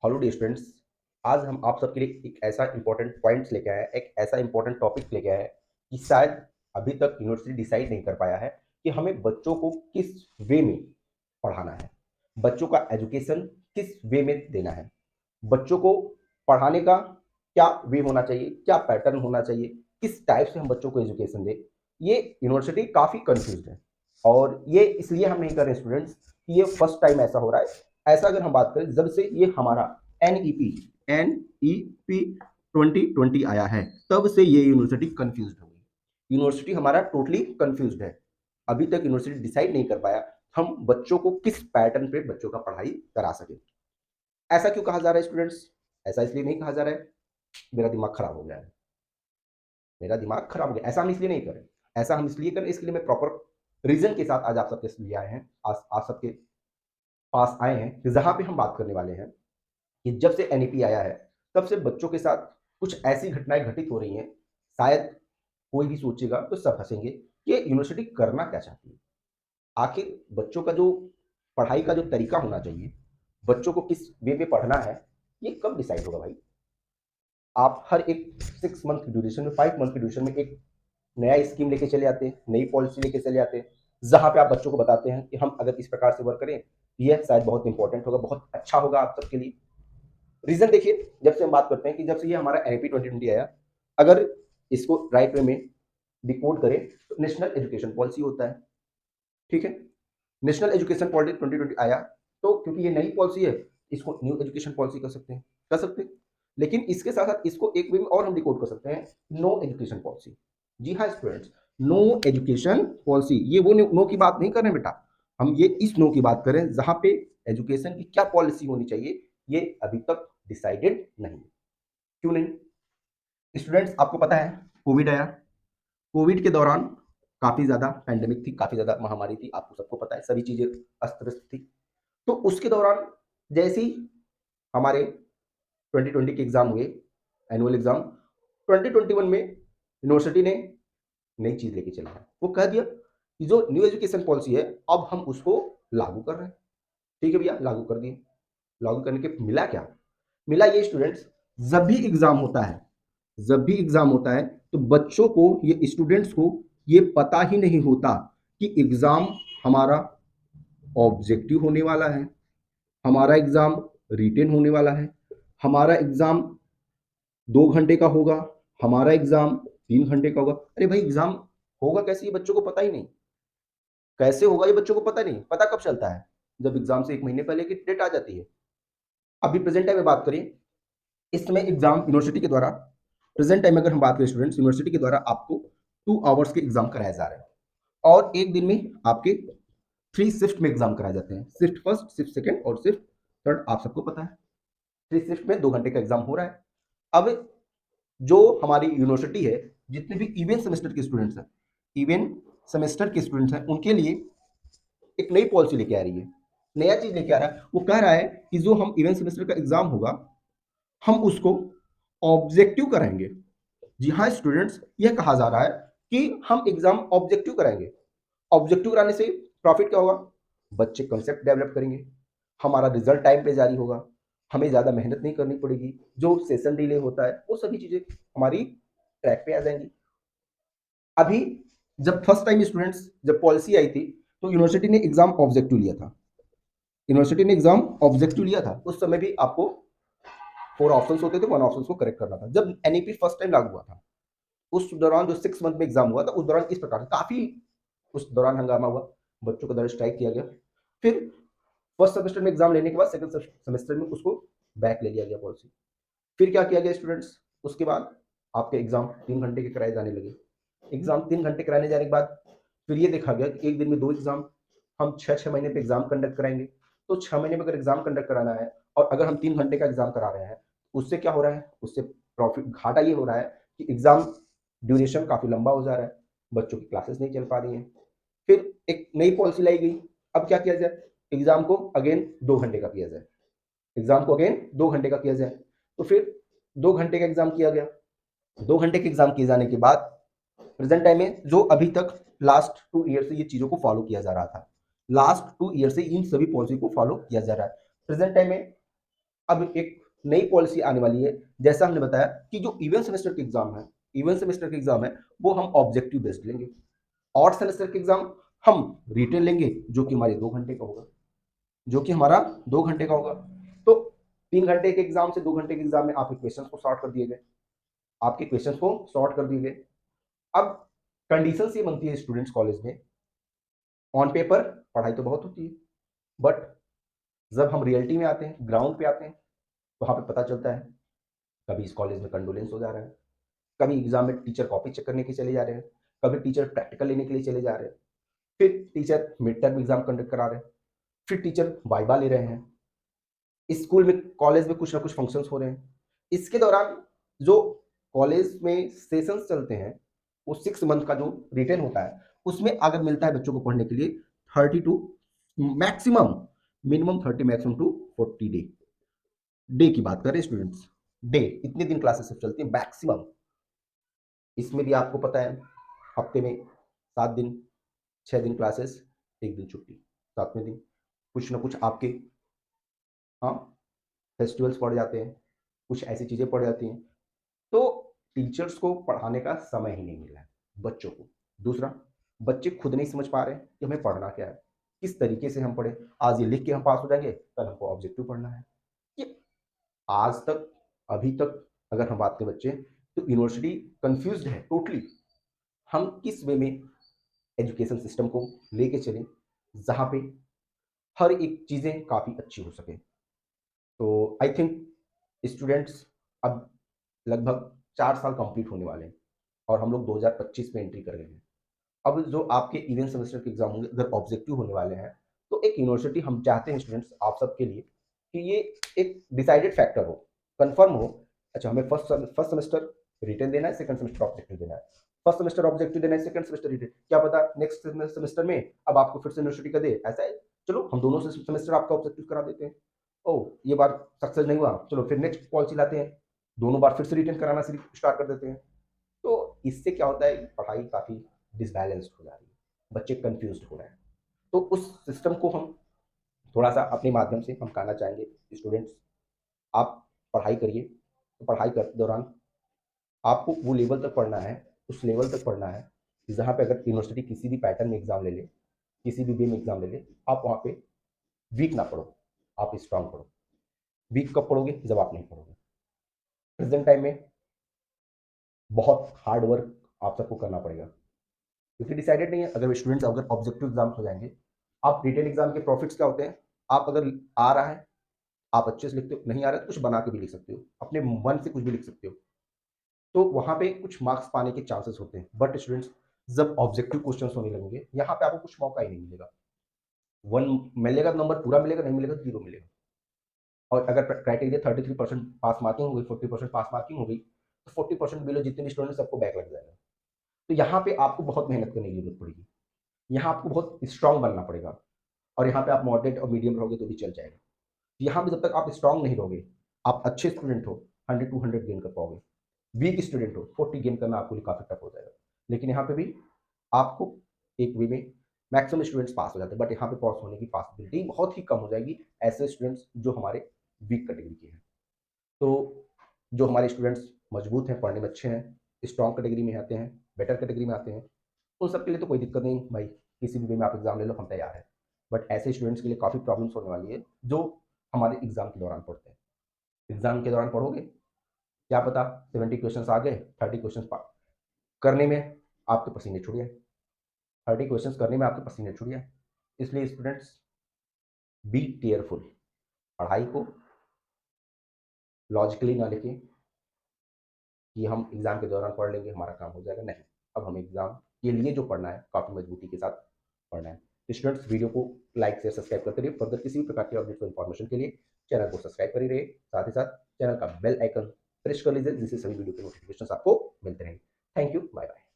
Hello dear students. आज हम आप सबके लिए एक ऐसा इंपॉर्टेंट पॉइंट्स लेके आए हैं, एक ऐसा इंपॉर्टेंट टॉपिक लेके आए हैं कि शायद अभी तक यूनिवर्सिटी डिसाइड नहीं कर पाया है कि हमें बच्चों को किस वे में पढ़ाना है, बच्चों का एजुकेशन किस वे में देना है, बच्चों को पढ़ाने का क्या वे होना चाहिए, क्या पैटर्न होना चाहिए, किस टाइप से हम बच्चों को एजुकेशन दें। ये यूनिवर्सिटी काफ़ी कंफ्यूज है और ये इसलिए हम नहीं कर रहे स्टूडेंट्स कि ये फर्स्ट टाइम ऐसा हो रहा है। ऐसा अगर हम बात करें जब से ये हमारा एन ई पी 2020 आया है तब से ये यूनिवर्सिटी कंफ्यूज हो गई। यूनिवर्सिटी हमारा टोटली कंफ्यूज है। अभी तक यूनिवर्सिटी डिसाइड नहीं कर पाया हम बच्चों को किस पैटर्न पे बच्चों का पढ़ाई करा सके। ऐसा क्यों कहा जा रहा है स्टूडेंट्स? ऐसा इसलिए नहीं कहा जा रहा है मेरा दिमाग खराब हो गया है, मेरा दिमाग खराब हो गया। ऐसा हम इसलिए नहीं करें, ऐसा हम इसलिए करें, इसके लिए मैं प्रॉपर रीजन के साथ आज आप सबके लिए आए हैं, आज आप सबके पास आए हैं कि जहां पे हम बात करने वाले हैं कि जब से एनईपी आया है तब से बच्चों के साथ कुछ ऐसी घटनाएं घटित हो रही हैं। शायद कोई भी सोचेगा तो सब हंसेंगे कि यूनिवर्सिटी करना क्या चाहती है। आखिर बच्चों का जो पढ़ाई का जो तरीका होना चाहिए, बच्चों को किस वे में पढ़ना है, ये कब डिसाइड होगा भाई? आप हर एक 6 मंथ की ड्यूरेशन में, 5 मंथ की ड्यूरेशन में एक नया स्कीम लेके चले आते हैं, नई पॉलिसी लेके चले आते हैं, जहां पे आप बच्चों को बताते हैं कि हम अगर इस प्रकार से वर्क करें यह शायद बहुत इंपॉर्टेंट होगा, बहुत अच्छा होगा आप सबके लिए। रीजन देखिए, जब से हम बात करते हैं कि जब से ये हमारा एनईपी 2020 आया, अगर इसको राइट वे में डिकोड करें तो नेशनल एजुकेशन पॉलिसी होता है। ठीक है, नेशनल एजुकेशन पॉलिसी 2020 आया तो क्योंकि ये नई पॉलिसी है, इसको न्यू एजुकेशन पॉलिसी कर सकते हैं, कर सकते हैं। लेकिन इसके साथ साथ इसको एक वे में और हम डिकोड कर सकते हैं, नो एजुकेशन पॉलिसी। जी हाँ स्टूडेंट्स, नो एजुकेशन पॉलिसी, ये वो नो की बात नहीं कर रहे हैं बेटा, हम ये इस नो की बात करें जहां पे एजुकेशन की क्या पॉलिसी होनी चाहिए ये अभी तक डिसाइडेड नहीं है। क्यों नहीं? स्टूडेंट्स, आपको पता है कोविड आया, कोविड के दौरान काफी ज्यादा पैंडेमिक थी, काफी ज्यादा महामारी थी, आपको सबको पता है, सभी चीजें अस्त व्यस्त थी। तो उसके दौरान जैसे ही हमारे 2020 के एग्जाम हुए, एनुअल एग्जाम, 2021 में यूनिवर्सिटी ने नई चीज लेके चला है, वो कह दिया कि जो न्यू एजुकेशन पॉलिसी है अब हम उसको लागू कर रहे हैं। ठीक है भैया, लागू कर दिए। लागू करने के मिला क्या? मिला ये स्टूडेंट्स, जब भी एग्जाम होता है, जब भी एग्जाम होता है तो बच्चों को, ये स्टूडेंट्स को ये पता ही नहीं होता कि एग्जाम हमारा ऑब्जेक्टिव होने वाला है, हमारा एग्जाम रिटेन होने वाला है, हमारा एग्जाम 2 घंटे का होगा, हमारा एग्जाम 3 घंटे का होगा। अरे भाई, एग्जाम होगा कैसे ये बच्चों को पता ही नहीं। कैसे होगा ये बच्चों को पता नहीं। पता कब चलता है? जब एग्जाम से 1 महीने पहले की डेट आ जाती है। अभी प्रेजेंट टाइम में बात करें, इस समय एग्जाम यूनिवर्सिटी के द्वारा, प्रेजेंट टाइम में अगर हम बात करें स्टूडेंट्स, यूनिवर्सिटी के द्वारा आपको 2 आवर्स के एग्जाम कराए जा रहे हैं और एक दिन में आपके 3 शिफ्ट में एग्जाम कराए जाते हैं, शिफ्ट फर्स्ट, शिफ्ट सेकेंड और शिफ्ट थर्ड, आप सबको पता है। 3 शिफ्ट में 2 घंटे का एग्जाम हो रहा है। अब जो हमारी यूनिवर्सिटी है, जितने भी इवेंट सेमेस्टर के स्टूडेंट्स हैं, इवेंट सेमेस्टर के स्टूडेंट्स हैं, उनके लिए एक नई पॉलिसी लेके आ रही है, नया चीज लेके आ रहा है। वो कह रहा है कि जो हम इवेंट सेमेस्टर का एग्जाम होगा हम उसको ऑब्जेक्टिव कराएंगे। जी हाँ स्टूडेंट्स, यह कहा जा रहा है कि हम एग्जाम ऑब्जेक्टिव कराएंगे। ऑब्जेक्टिव कराने से प्रॉफिट क्या होगा? बच्चे कंसेप्ट डेवलप करेंगे, हमारा रिजल्ट टाइम पे जारी होगा, हमें ज्यादा मेहनत नहीं करनी पड़ेगी, जो सेशन डिले होता है वो सभी चीजें हमारी ट्रैक पे आ जाएंगी। अभी जब फर्स्ट टाइम स्टूडेंट्स, जब पॉलिसी आई थी तो यूनिवर्सिटी ने एग्जाम ऑब्जेक्टिव लिया था, यूनिवर्सिटी ने एग्जाम ऑब्जेक्टिव लिया था। उस समय भी आपको 4 ऑप्शंस होते थे, 1 ऑप्शन को करेक्ट करना था। जब एनईपी फर्स्ट टाइम लागू हुआ था उस दौरान जो 6 मंथ में एग्जाम हुआ था, उस दौरान इस प्रकार से काफी, उस दौरान हंगामा हुआ, बच्चों का दर स्ट्राइक किया गया। फिर फर्स्ट सेमेस्टर में एग्जाम लेने के बाद सेकंड सेमेस्टर में उसको बैक ले लिया गया पॉलिसी। फिर क्या किया गया स्टूडेंट्स? उसके बाद आपके एग्जाम 3 घंटे के कराए जाने लगे। एग्जाम 3 घंटे कराने जाने के बाद फिर ये देखा गया कि एक दिन में 2 एग्जाम, हम 6 6 महीने पे एग्जाम कंडक्ट कराएंगे। तो 6 महीने में अगर एग्जाम कंडक्ट कराना है और अगर हम 3 घंटे का एग्जाम करा रहे हैं, उससे क्या हो रहा है? उससे प्रॉफिट, घाटा ये हो रहा है कि एग्जाम ड्यूरेशन काफी लंबा हो जा रहा है, बच्चों की क्लासेस नहीं चल पा रही हैं। फिर एक नई पॉलिसी लाई गई, अब क्या किया जाए? एग्जाम को अगेन 2 घंटे का किया जाए, एग्जाम को अगेन 2 घंटे का किया जाए। तो फिर 2 घंटे का एग्जाम किया गया। 2 घंटे के एग्जाम किए जाने के बाद प्रेजेंट टाइम में जो अभी तक लास्ट 2 ईयर से ये चीजों को फॉलो किया जा रहा था, लास्ट 2 ईयर से इन सभी पॉलिसी को फॉलो किया जा रहा है। प्रेजेंट टाइम में अब एक नई पॉलिसी आने वाली है, जैसा हमने बताया कि जो इवन सेमेस्टर के एग्जाम है वो हम ऑब्जेक्टिव बेस्ड लेंगे। ऑड सेमेस्टर के एग्जाम हम रिटेन लेंगे, जो कि हमारे 2 घंटे का होगा, जो कि हमारा 2 घंटे का होगा। तो 3 घंटे के एग्जाम से 2 घंटे के एग्जाम में आपके क्वेश्चन को सॉर्ट कर दिए गए, आपके क्वेश्चन को सॉर्ट कर दिए गए। अब कंडीशन ये बनती है स्टूडेंट्स कॉलेज में, ऑन पेपर पढ़ाई तो बहुत होती है, बट जब हम रियलिटी में आते हैं, ग्राउंड पे आते हैं, तो वहाँ पे पता चलता है कभी इस कॉलेज में कंडोलेंस हो जा रहा है, कभी एग्जाम में टीचर कॉपी चेक करने के चले जा रहे हैं, कभी टीचर प्रैक्टिकल लेने के लिए चले जा रहे हैं, फिर teacher mid term exam conduct करा रहे हैं, फिर टीचर वाइवा ले रहे हैं, स्कूल में कॉलेज में कुछ ना कुछ फंक्शंस हो रहे हैं। इसके दौरान जो कॉलेज में सेशंस चलते हैं, वो 6 मंथ का जो रिटेन होता है, उसमें अगर मिलता है बच्चों को पढ़ने के लिए 30 to maximum, minimum 30, maximum to 40 day, day की बात करें स्टूडेंट्स, डे इतने दिन क्लासेस सब चलती है मैक्सिमम। इसमें भी आपको पता है हफ्ते में 7 दिन, 6 दिन क्लासेस, 1 दिन छुट्टी, 7वें दिन कुछ ना कुछ आपके, हाँ, फेस्टिवल्स पड़ जाते हैं, कुछ ऐसी चीज़ें पड़ जाती हैं, तो टीचर्स को पढ़ाने का समय ही नहीं मिल रहा है बच्चों को। दूसरा, बच्चे खुद नहीं समझ पा रहे हैं कि हमें पढ़ना क्या है, किस तरीके से हम पढ़ें। आज ये लिख के हम पास हो जाएंगे, कल हमको ऑब्जेक्टिव पढ़ना है। ये आज तक, अभी तक अगर हम बात करें बच्चे, तो यूनिवर्सिटी कंफ्यूज्ड है टोटली। हम किस वे में एजुकेशन सिस्टम को लेके चलें जहाँ पे हर एक चीज़ें काफ़ी अच्छी हो सके। तो आई थिंक स्टूडेंट्स, अब लगभग 4 साल कंप्लीट होने वाले हैं और हम लोग 2025 में एंट्री कर गए हैं। अब जो आपके इवेंट सेमेस्टर के एग्जाम होंगे, अगर ऑब्जेक्टिव होने वाले हैं, तो एक यूनिवर्सिटी हम चाहते हैं स्टूडेंट्स आप सबके लिए कि ये एक डिसाइडेड फैक्टर हो, कंफर्म हो। अच्छा, हमें फर्स्ट सेमेस्टर रिटेन देना है, सेकंड सेमेस्टर ऑब्जेक्टिव देना है, फर्स्ट सेमेस्टर ऑब्जेक्टिव देना है, सेकंड सेमेस्टर रिटेन, क्या पता नेक्स्ट सेमेस्टर में अब आपको फिर से यूनिवर्सिटी का दे, ऐसा है चलो हम दोनों से सेमेस्टर आपका ऑब्जेक्टिव करा देते हैं। ओह, ये बार सक्सेस नहीं हुआ, चलो फिर नेक्स्ट पॉलिसी लाते हैं, दोनों बार फिर से रिटेन कराना स्टार्ट कर देते हैं। तो इससे क्या होता है, पढ़ाई काफ़ी डिसबैलेंस्ड हो जा रही है, बच्चे कंफ्यूज्ड हो रहे हैं। तो उस सिस्टम को हम थोड़ा-सा अपने माध्यम से हम कहना चाहेंगे, स्टूडेंट्स आप पढ़ाई करिए, तो पढ़ाई करते दौरान आपको वो लेवल तक पढ़ना है, उस लेवल तक पढ़ना है, कि जहाँ पे अगर यूनिवर्सिटी किसी भी पैटर्न में एग्ज़ाम ले ले, किसी भी वे में एग्ज़ाम ले ले, आप वहाँ पे वीक ना पढ़ो, आप स्ट्रॉन्ग पढ़ो। वीक कब पढ़ोगे? जब आप नहीं पढ़ोगे। प्रेज़ेंट टाइम में बहुत हार्ड वर्क आप सबको करना पड़ेगा, क्योंकि डिसाइडेड नहीं है, अगर स्टूडेंट्स अगर ऑब्जेक्टिव एग्ज़ाम्स हो जाएँगे, आप रिटेन एग्ज़ाम के प्रॉफिट्स क्या होते हैं, आप अगर आ रहा है, आप अच्छे से लिखते हो, नहीं आ रहा है तो कुछ बना के भी लिख सकते हो, अपने मन से कुछ भी लिख सकते हो। तो वहाँ पे कुछ मार्क्स पाने के चांसेस होते हैं। बट स्टूडेंट्स, जब ऑब्जेक्टिव क्वेश्चंस होने लगेंगे, यहाँ पे आपको कुछ मौका ही नहीं मिलेगा। 1 मिलेगा तो नंबर पूरा मिलेगा, नहीं मिलेगा तो 0 मिलेगा। और अगर क्राइटेरिया 33% पास मार्किंग हो गई, 40% पास मार्किंग हो गई, तो 40% बिलो जितने भी स्टूडेंट सबको बैक लग जाएगा। तो यहाँ पे आपको बहुत मेहनत करने की ज़रूरत पड़ेगी। यहाँ आपको बहुत स्ट्रॉन्ग बनना पड़ेगा, और यहाँ पे आप मॉडरेट और मीडियम रहोगे तो भी चल जाएगा। यहाँ पे जब तक आप स्ट्रॉन्ग नहीं रहोगे, आप अच्छे स्टूडेंट हो, 100 टू 100 गेन कर पाओगे। वीक स्टूडेंट हो, 40 गेन करना आपके लिए काफ़ी टफ हो जाएगा। लेकिन यहाँ पे भी आपको एक वे में मैक्सिमम स्टूडेंट्स पास हो जाते हैं, बट यहाँ पे पास होने की पॉसिबिलिटी बहुत ही कम हो जाएगी ऐसे स्टूडेंट्स जो हमारे वीक कैटेगरी के हैं। तो जो हमारे स्टूडेंट्स मजबूत हैं, पढ़ने में अच्छे हैं, स्ट्रॉन्ग कैटेगरी में आते हैं, बेटर कैटेगरी में आते हैं, उन सब के लिए तो कोई दिक्कत नहीं भाई, किसी भी वे में आप एग्ज़ाम ले लो, हम तैयार हैं। बट ऐसे स्टूडेंट्स के लिए काफ़ी प्रॉब्लम्स होने वाली है, जो हमारे एग्ज़ाम के दौरान पढ़ते हैं। एग्ज़ाम के दौरान पढ़ोगे, क्या पता 70 क्वेश्चंस आ गए, 30 क्वेश्चंस पा करने में आपके पसीने छूट गए, 30 क्वेश्चंस करने में आपके पसीने छूट गए। इसलिए स्टूडेंट्स, बी केयरफुल, पढ़ाई को लॉजिकली ना लेके कि हम एग्ज़ाम के दौरान पढ़ लेंगे, हमारा काम हो जाएगा, नहीं। अब हमें एग्ज़ाम के लिए जो पढ़ना है, काफ़ी मजबूती के साथ पढ़ना है। तो स्टूडेंट्स, वीडियो को लाइक, शेयर, सब्सक्राइब करते रहिए। फर्दर किसी भी प्रकार की अपडेट्स और इन्फॉर्मेशन के लिए चैनल को सब्सक्राइब कर ही रहिए। साथ ही साथ चैनल का बेल आइकन प्रेस कर लीजिए, जिससे सभी वीडियो के नोटिफिकेशंस आपको मिलते रहेंगे। Thank you, bye bye.